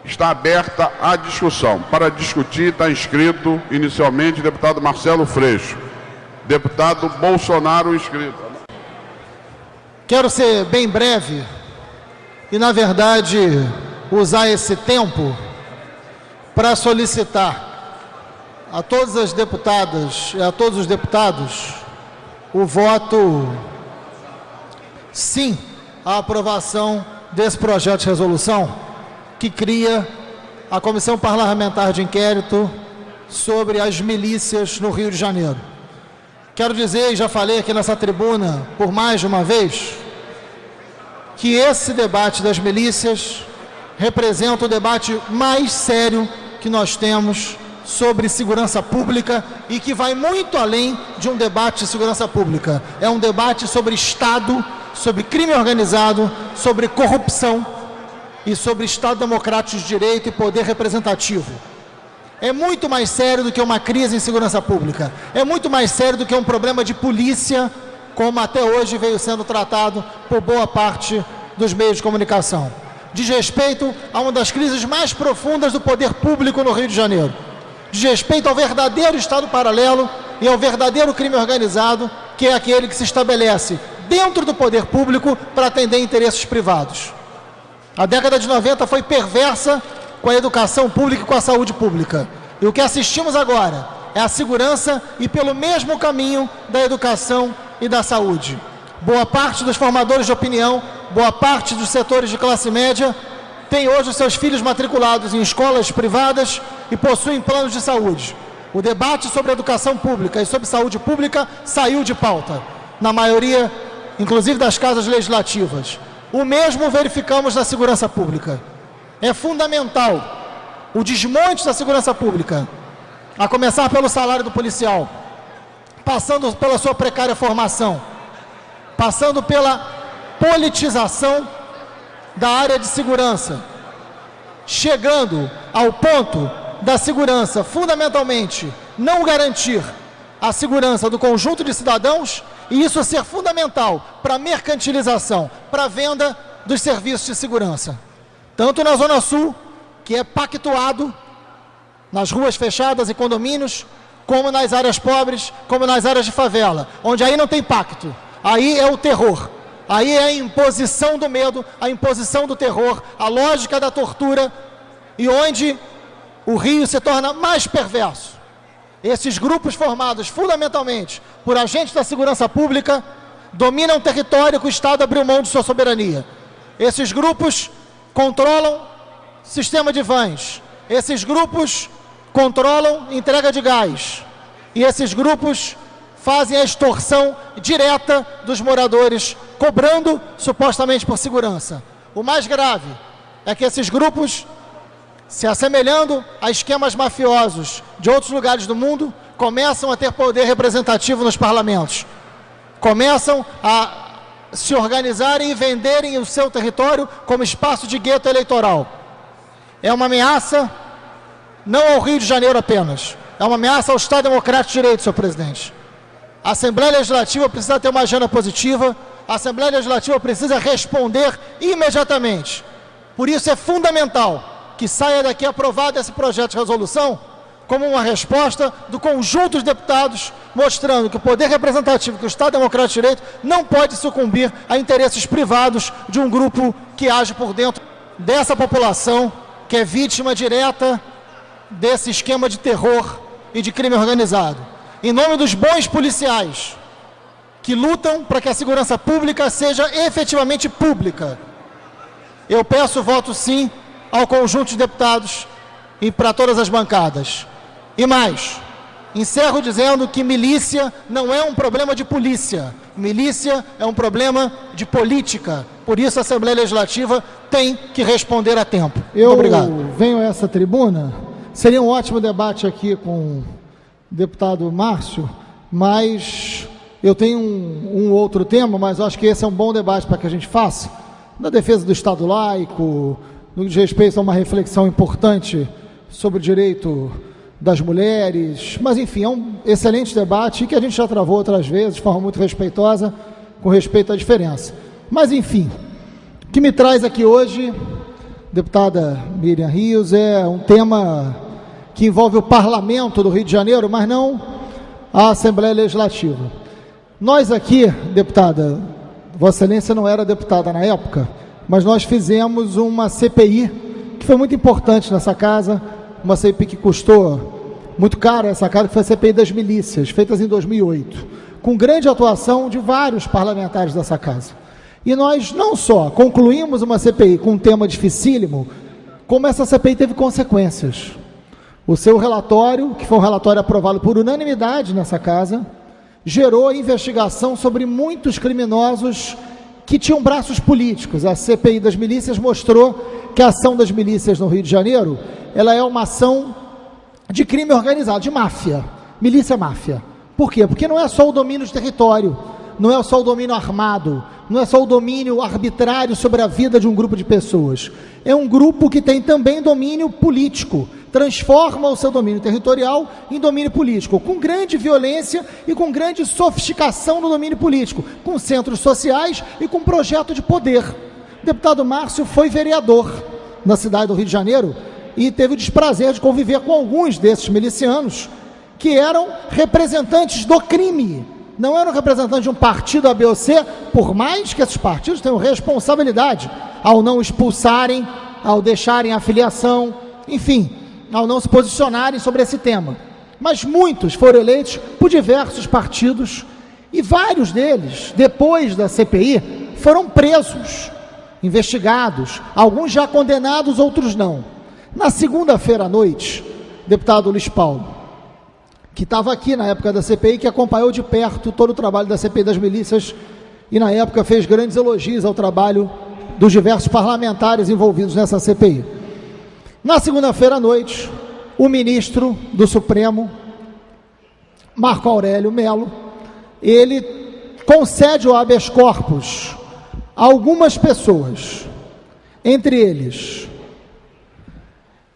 Está aberta a discussão. Para discutir está inscrito inicialmente o deputado Marcelo Freixo. Deputado Bolsonaro inscrito. Quero ser bem breve e, na verdade, usar esse tempo para solicitar a todas as deputadas e a todos os deputados o voto sim à aprovação desse projeto de resolução que cria a Comissão Parlamentar de Inquérito sobre as milícias no Rio de Janeiro. Quero dizer, e já falei aqui nessa tribuna por mais de uma vez, que esse debate das milícias representa o debate mais sério que nós temos sobre segurança pública e que vai muito além de um debate de segurança pública. É um debate sobre Estado, sobre crime organizado, sobre corrupção e sobre Estado democrático de direito e poder representativo. É muito mais sério do que uma crise em segurança pública. É muito mais sério do que um problema de polícia, como até hoje veio sendo tratado por boa parte dos meios de comunicação. Diz respeito a uma das crises mais profundas do poder público no Rio de Janeiro. Diz respeito ao verdadeiro Estado paralelo e ao verdadeiro crime organizado, que é aquele que se estabelece dentro do poder público para atender interesses privados. A década de 90 foi perversa com a educação pública e com a saúde pública. E o que assistimos agora é a segurança e pelo mesmo caminho da educação e da saúde. Boa parte dos formadores de opinião, boa parte dos setores de classe média tem hoje os seus filhos matriculados em escolas privadas e possuem planos de saúde. O debate sobre educação pública e sobre saúde pública saiu de pauta, na maioria, inclusive das casas legislativas. O mesmo verificamos na segurança pública. É fundamental o desmonte da segurança pública, a começar pelo salário do policial, passando pela sua precária formação, passando pela politização da área de segurança, chegando ao ponto da segurança, fundamentalmente, não garantir a segurança do conjunto de cidadãos e isso ser fundamental para a mercantilização, para a venda dos serviços de segurança. Tanto na Zona Sul, que é pactuado nas ruas fechadas e condomínios, como nas áreas pobres, como nas áreas de favela, onde aí não tem pacto, aí é o terror, aí é a imposição do medo, a imposição do terror, a lógica da tortura, e onde o Rio se torna mais perverso. Esses grupos formados fundamentalmente por agentes da segurança pública dominam o território que o Estado abriu mão de sua soberania. Esses grupos controlam sistema de vans, esses grupos controlam entrega de gás e esses grupos fazem a extorsão direta dos moradores, cobrando supostamente por segurança. O mais grave é que esses grupos, se assemelhando a esquemas mafiosos de outros lugares do mundo, começam a ter poder representativo nos parlamentos, começam a se organizarem e venderem o seu território como espaço de gueto eleitoral. É uma ameaça não ao Rio de Janeiro apenas, é uma ameaça ao Estado Democrático de Direito, senhor presidente. A Assembleia Legislativa precisa ter uma agenda positiva, a Assembleia Legislativa precisa responder imediatamente. Por isso é fundamental que saia daqui aprovado esse projeto de resolução como uma resposta do conjunto de deputados, mostrando que o poder representativo, que o Estado Democrático de Direito, não pode sucumbir a interesses privados de um grupo que age por dentro dessa população, que é vítima direta desse esquema de terror e de crime organizado. Em nome dos bons policiais, que lutam para que a segurança pública seja efetivamente pública, eu peço voto sim ao conjunto de deputados e para todas as bancadas. E mais, encerro dizendo que milícia não é um problema de polícia, milícia é um problema de política, por isso a Assembleia Legislativa tem que responder a tempo. Muito obrigado. Venho a essa tribuna, seria um ótimo debate aqui com o deputado Márcio, mas eu tenho um outro tema, mas acho que esse é um bom debate para que a gente faça, na defesa do Estado laico, no que diz respeito a uma reflexão importante sobre o direito das mulheres, mas enfim, é um excelente debate que a gente já travou outras vezes, de forma muito respeitosa, com respeito à diferença. Mas enfim, o que me traz aqui hoje deputada Miriam Rios, é um tema que envolve o Parlamento do Rio de Janeiro, mas não a Assembleia Legislativa. Nós aqui, deputada, Vossa Excelência não era deputada na época, mas nós fizemos uma CPI, que foi muito importante nessa casa, uma CPI que custou muito caro essa casa, que foi a CPI das milícias, feitas em 2008, com grande atuação de vários parlamentares dessa casa. E nós não só concluímos uma CPI com um tema dificílimo, como essa CPI teve consequências. O seu relatório, que foi um relatório aprovado por unanimidade nessa casa, gerou investigação sobre muitos criminosos que tinham braços políticos. A CPI das milícias mostrou que a ação das milícias no Rio de Janeiro, ela é uma ação de crime organizado, de máfia, milícia-máfia. Por quê? Porque não é só o domínio de território, não é só o domínio armado, não é só o domínio arbitrário sobre a vida de um grupo de pessoas. É um grupo que tem também domínio político, transforma o seu domínio territorial em domínio político, com grande violência e com grande sofisticação no domínio político, com centros sociais e com projeto de poder. O deputado Márcio foi vereador na cidade do Rio de Janeiro e teve o desprazer de conviver com alguns desses milicianos que eram representantes do crime, não eram representantes de um partido A, B ou C, por mais que esses partidos tenham responsabilidade ao não expulsarem, ao deixarem a filiação, enfim, ao não se posicionarem sobre esse tema. Mas muitos foram eleitos por diversos partidos e vários deles, depois da CPI, foram presos, investigados, alguns já condenados, outros não. Na segunda-feira à noite, o deputado Luiz Paulo, que estava aqui na época da CPI, que acompanhou de perto todo o trabalho da CPI das milícias e na época fez grandes elogios ao trabalho dos diversos parlamentares envolvidos nessa CPI. Na segunda-feira à noite, o ministro do Supremo, Marco Aurélio Mello, ele concede o habeas corpus a algumas pessoas, entre eles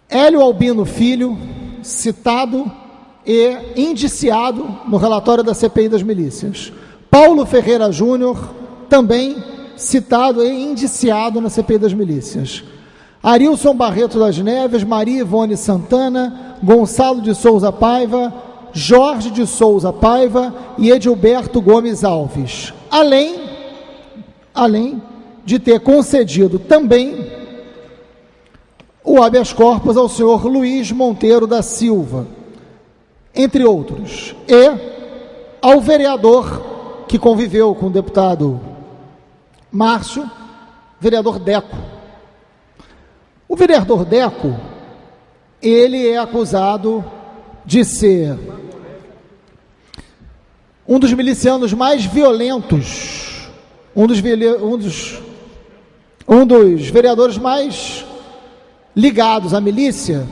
Hélio Albino Filho, citado e indiciado no relatório da CPI das milícias. Paulo Ferreira Júnior, também citado e indiciado na CPI das milícias. Arilson Barreto das Neves, Maria Ivone Santana, Gonçalo de Souza Paiva, Jorge de Souza Paiva e Edilberto Gomes Alves. Além de ter concedido também o habeas corpus ao senhor Luiz Monteiro da Silva, entre outros, e ao vereador que conviveu com o deputado Márcio, vereador Deco. O vereador Deco, ele é acusado de ser um dos milicianos mais violentos, um dos vereadores mais ligados à milícia,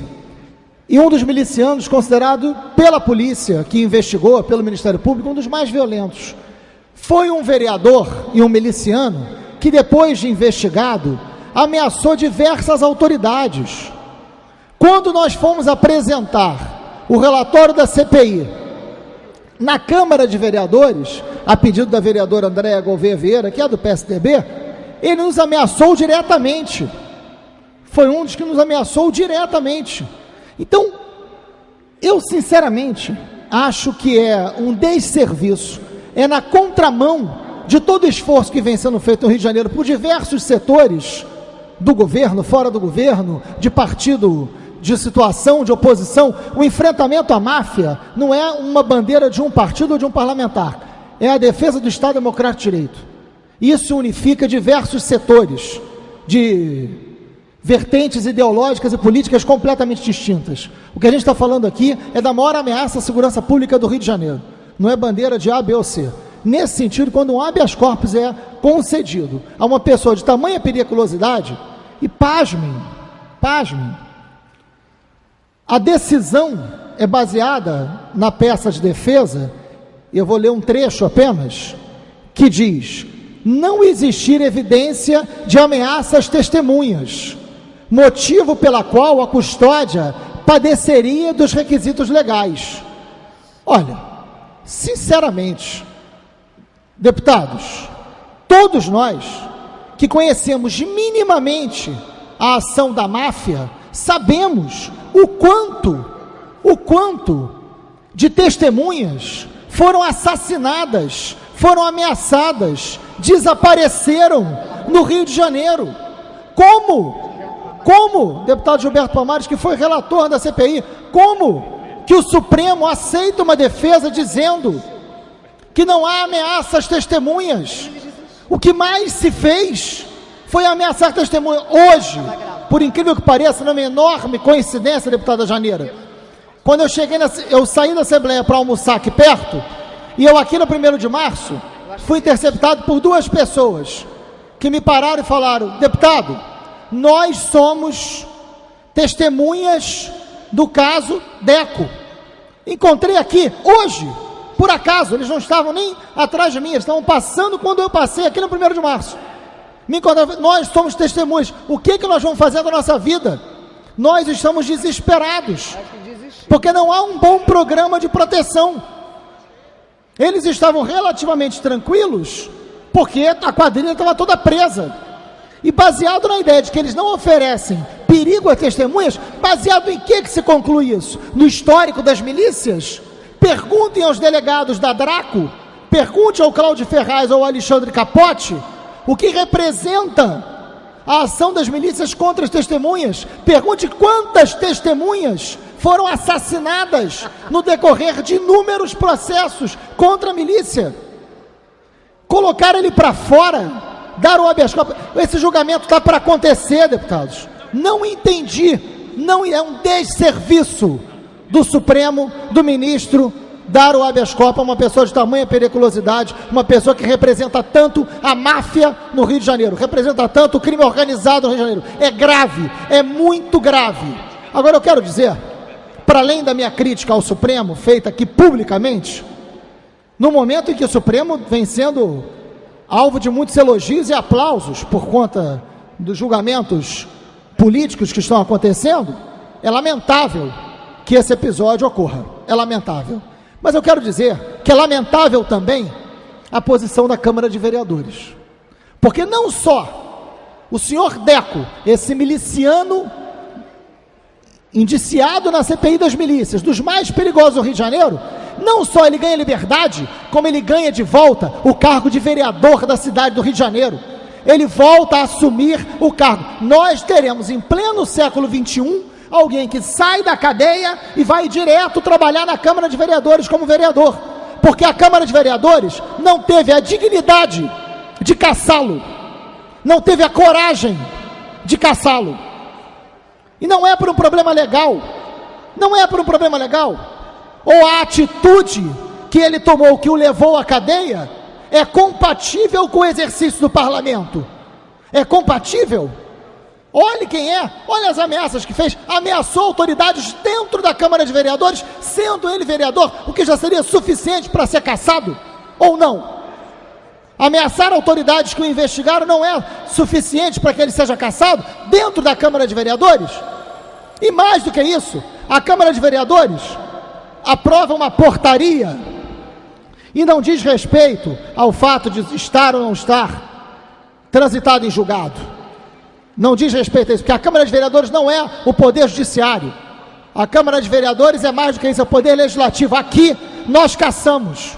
e um dos milicianos considerado pela polícia, que investigou, pelo Ministério Público, um dos mais violentos. Foi um vereador e um miliciano que, depois de investigado, ameaçou diversas autoridades. Quando nós fomos apresentar o relatório da CPI na Câmara de Vereadores, a pedido da vereadora Andréa Gouveia Vieira, que é do PSDB, ele nos ameaçou diretamente. Foi um dos que nos ameaçou diretamente. Então, eu sinceramente acho que é um desserviço, é na contramão de todo o esforço que vem sendo feito no Rio de Janeiro por diversos setores do governo, fora do governo, de partido, de situação, de oposição. O enfrentamento à máfia não é uma bandeira de um partido ou de um parlamentar, é a defesa do Estado Democrático de Direito. Isso unifica diversos setores de vertentes ideológicas e políticas completamente distintas. O que a gente está falando aqui é da maior ameaça à segurança pública do Rio de Janeiro. Não é bandeira de A, B ou C. Nesse sentido, quando um habeas corpus é concedido a uma pessoa de tamanha periculosidade, e pasmem, a decisão é baseada na peça de defesa, eu vou ler um trecho apenas, que diz: não existir evidência de ameaça às testemunhas, motivo pela qual a custódia padeceria dos requisitos legais. Olha, sinceramente, deputados, todos nós que conhecemos minimamente a ação da máfia, sabemos o quanto de testemunhas foram assassinadas, foram ameaçadas, desapareceram no Rio de Janeiro. Como, deputado Gilberto Palmares, que foi relator da CPI, como que o Supremo aceita uma defesa dizendo que não há ameaça às testemunhas? O que mais se fez foi ameaçar testemunha. Hoje, por incrível que pareça, numa enorme coincidência, deputada Janeira, quando eu saí da Assembleia para almoçar aqui perto, e eu aqui no 1º de março, fui interceptado por 2 pessoas que me pararam e falaram: deputado, nós somos testemunhas do caso Deco. Encontrei aqui, hoje, por acaso, eles não estavam nem atrás de mim, eles estavam passando quando eu passei aqui no 1º de março. Me encontraram, nós somos testemunhas. O que nós vamos fazer da nossa vida? Nós estamos desesperados, porque não há um bom programa de proteção. Eles estavam relativamente tranquilos, porque a quadrilha estava toda presa. E baseado na ideia de que eles não oferecem perigo a testemunhas, baseado em que se conclui isso? No histórico das milícias? Perguntem aos delegados da Draco, pergunte ao Cláudio Ferraz ou ao Alexandre Capote o que representa a ação das milícias contra as testemunhas. Pergunte quantas testemunhas foram assassinadas no decorrer de inúmeros processos contra a milícia. Colocar ele para fora, dar o habeas corpus, esse julgamento está para acontecer, deputados. Não entendi, não é um desserviço do Supremo, do ministro, dar o habeas corpus a uma pessoa de tamanha periculosidade, uma pessoa que representa tanto a máfia no Rio de Janeiro, representa tanto o crime organizado no Rio de Janeiro. É grave, é muito grave. Agora eu quero dizer, para além da minha crítica ao Supremo, feita aqui publicamente, no momento em que o Supremo vem sendo alvo de muitos elogios e aplausos por conta dos julgamentos políticos que estão acontecendo, é lamentável que esse episódio ocorra. É lamentável. Mas eu quero dizer que é lamentável também a posição da Câmara de Vereadores. Porque não só o senhor Deco, esse miliciano indiciado na CPI das milícias, dos mais perigosos do Rio de Janeiro, não só ele ganha liberdade, como ele ganha de volta o cargo de vereador da cidade do Rio de Janeiro. Ele volta a assumir o cargo. Nós teremos em pleno século XXI alguém que sai da cadeia e vai direto trabalhar na Câmara de Vereadores como vereador, porque a Câmara de Vereadores não teve a dignidade de caçá-lo, não teve a coragem de caçá-lo. E não é por um problema legal, não é por um problema legal, ou a atitude que ele tomou, que o levou à cadeia, é compatível com o exercício do parlamento? É compatível? Olhe quem é, olha as ameaças que fez, ameaçou autoridades dentro da Câmara de Vereadores, sendo ele vereador, o que já seria suficiente para ser cassado, ou não? Ameaçar autoridades que o investigaram não é suficiente para que ele seja cassado dentro da Câmara de Vereadores? E mais do que isso, a Câmara de Vereadores aprova uma portaria e não diz respeito ao fato de estar ou não estar transitado em julgado. Não diz respeito a isso, porque a Câmara de Vereadores não é o Poder Judiciário. A Câmara de Vereadores é mais do que isso, é o Poder Legislativo. Aqui nós caçamos.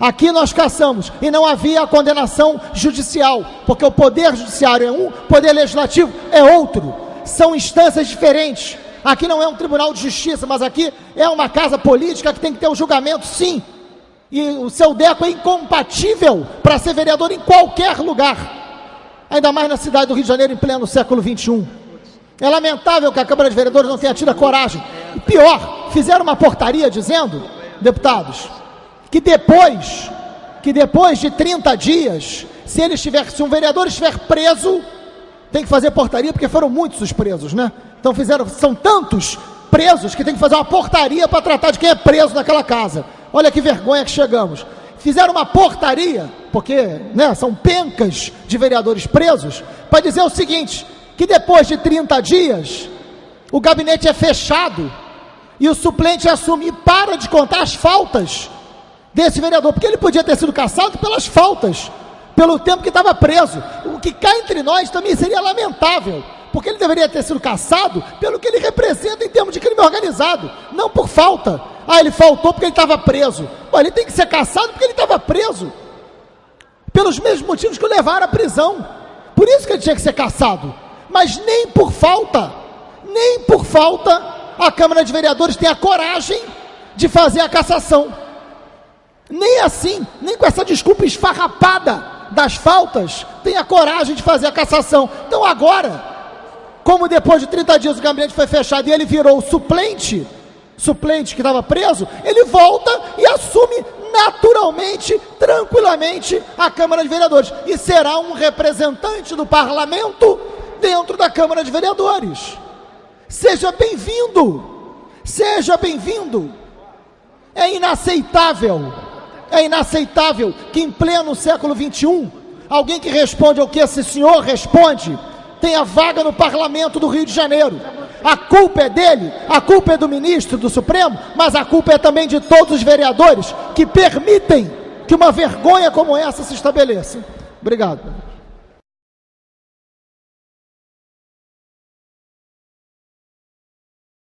Aqui nós caçamos. E não havia a condenação judicial, porque o Poder Judiciário é um, o Poder Legislativo é outro. São instâncias diferentes. Aqui não é um tribunal de justiça, mas aqui é uma casa política que tem que ter um julgamento, sim. E o seu Deco é incompatível para ser vereador em qualquer lugar. Ainda mais na cidade do Rio de Janeiro, em pleno século XXI. É lamentável que a Câmara de Vereadores não tenha tido a coragem. E pior, fizeram uma portaria dizendo, deputados, que depois de 30 dias, se um vereador estiver preso, tem que fazer portaria, porque foram muitos os presos, né? Então são tantos presos que tem que fazer uma portaria para tratar de quem é preso naquela casa. Olha que vergonha que chegamos. Fizeram uma portaria, porque são pencas de vereadores presos, para dizer o seguinte, que depois de 30 dias, o gabinete é fechado e o suplente assume e para de contar as faltas desse vereador, porque ele podia ter sido cassado pelas faltas, pelo tempo que estava preso. O que cá entre nós também seria lamentável, porque ele deveria ter sido cassado pelo que ele representa em termos de crime organizado, não por falta. Ele faltou porque ele estava preso. Ele tem que ser cassado porque ele estava preso, pelos mesmos motivos que o levaram à prisão. Por isso que ele tinha que ser cassado. Mas nem por falta, a Câmara de Vereadores tem a coragem de fazer a cassação. Nem assim, nem com essa desculpa esfarrapada das faltas, tem a coragem de fazer a cassação. Então agora, como depois de 30 dias o gabinete foi fechado e ele virou o suplente que estava preso, ele volta e assume naturalmente, tranquilamente, a Câmara de Vereadores. E será um representante do parlamento dentro da Câmara de Vereadores. Seja bem-vindo, seja bem-vindo. É inaceitável que em pleno século XXI, alguém que responde ao que esse senhor responde, tenha vaga no parlamento do Rio de Janeiro. A culpa é dele, a culpa é do ministro do Supremo, mas a culpa é também de todos os vereadores que permitem que uma vergonha como essa se estabeleça. Obrigado.